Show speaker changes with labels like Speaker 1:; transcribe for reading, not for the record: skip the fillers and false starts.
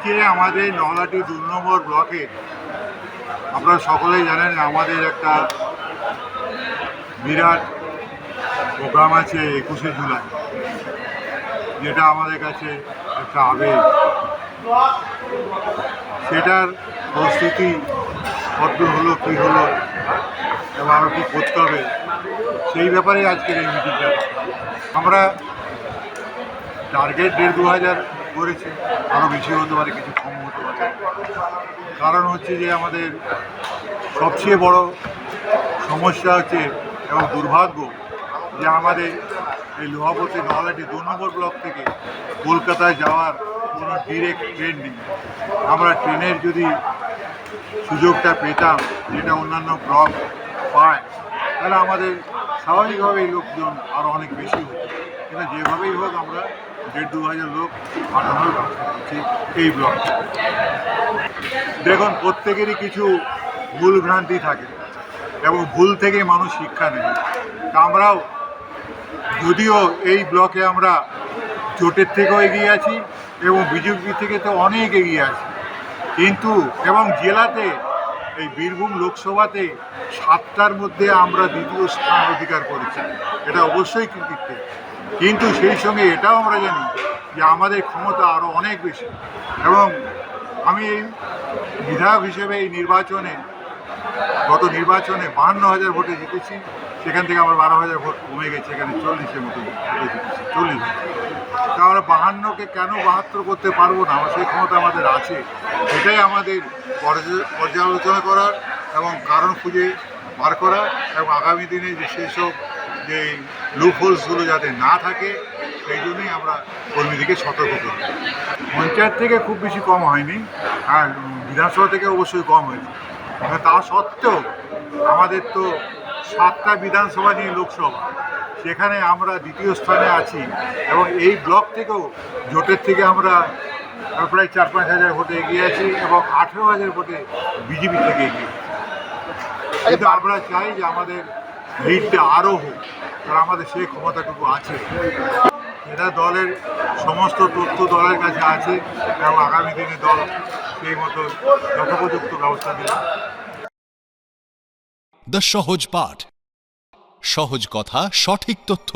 Speaker 1: আজকে আমাদের নলাটি ২ নম্বর ব্লকে আপনারা সকলেই জানেন আমাদের একটা বিরাট প্রোগ্রাম আছে ২১শে জুলাই, যেটা আমাদের কাছে একটা আবেগ। সেটার প্রস্তুতি কতদূর হলো, কী হলো এবং আরও কী করতে হবে, সেই ব্যাপারে আজকের এই মিটিংটা। আমরা টার্গেট ১,৫০০ করেছি, আরও বেশি হতে পারে, কিছু কম হতে পারে। কারণ হচ্ছে যে আমাদের সবচেয়ে বড় সমস্যা হচ্ছে এবং দুর্ভাগ্য যে আমাদের এই লোহাপতি নলাটি ২ নম্বর ব্লক থেকে কলকাতায় যাওয়ার কোনো ডিরেক্ট ট্রেন নেই। আমরা ট্রেনের যদি সুযোগটা পেতাম, যেটা অন্যান্য ব্লক পায়, তাহলে আমাদের স্বাভাবিকভাবেই লোকজন আরও অনেক বেশি হতো। কিন্তু যেভাবেই হোক আমরা ১,৫০০ লোক পাঠানোর ব্যবস্থা করছি এই ব্লকে। দেখুন, প্রত্যেকেরই কিছু ভুল ভ্রান্তি থাকে এবং ভুল থেকে মানুষ শিক্ষা নেয়। আমরাও যদিও এই ব্লকে আমরা জোটের থেকেও এগিয়ে আছি এবং বিজেপি থেকে তো অনেক এগিয়ে আছি, কিন্তু এবং জেলাতে এই বীরভূম লোকসভাতে ৭টার মধ্যে আমরা ২য় স্থান অধিকার করেছি। এটা অবশ্যই কৃতিত্ব, কিন্তু সেই সঙ্গে এটাও আমরা জানি যে আমাদের ক্ষমতা আরও অনেক বেশি। এবং আমি বিধায়ক হিসেবে এই গত নির্বাচনে ৫২,০০০ ভোটে জিতেছি। সেখান থেকে আমার ১২,০০০ ভোট কমে গেছে, এখানে ৪০-এর মতো ভোটে জিতেছি, ৪০। তা আমরা ৫২কে কেন ৭২ করতে পারবো না? সেই ক্ষমতা আমাদের আছে। এটাই আমাদের পর্যালোচনা করার এবং কারণ খুঁজে বার করা এবং আগামী দিনে যে সেসব যে লুপহোলসগুলো যাতে না থাকে, সেই জন্যই আমরা কর্মীদেরকে সতর্ক করি। পঞ্চায়েত থেকে খুব বেশি কম হয়নি, আর বিধানসভা থেকে অবশ্যই কম হয়েছে। তা সত্ত্বেও আমাদের তো ৭টা বিধানসভা নিয়ে লোকসভা, সেখানে আমরা ২য় স্থানে আছি এবং এই ব্লক থেকেও জোটের থেকে আমরা প্রায় ৪-৫ হাজার ভোটে এগিয়ে আছি এবং ১৮,০০০ ভোটে বিজেপি থেকে এগিয়ে আছি। কিন্তু আমরা চাই যে আমাদের লিডটা আরও হোক, কারণ আমাদের সেই ক্ষমতাটুকু আছে। এটা দলের সমস্ত তথ্য দলের কাছে আছে এবং আগামী দিনে দল সেই মতো যথোপযুক্ত ব্যবস্থা নেবে।
Speaker 2: দ্য সহজ পাঠ, সহজ কথা, সঠিক তথ্য।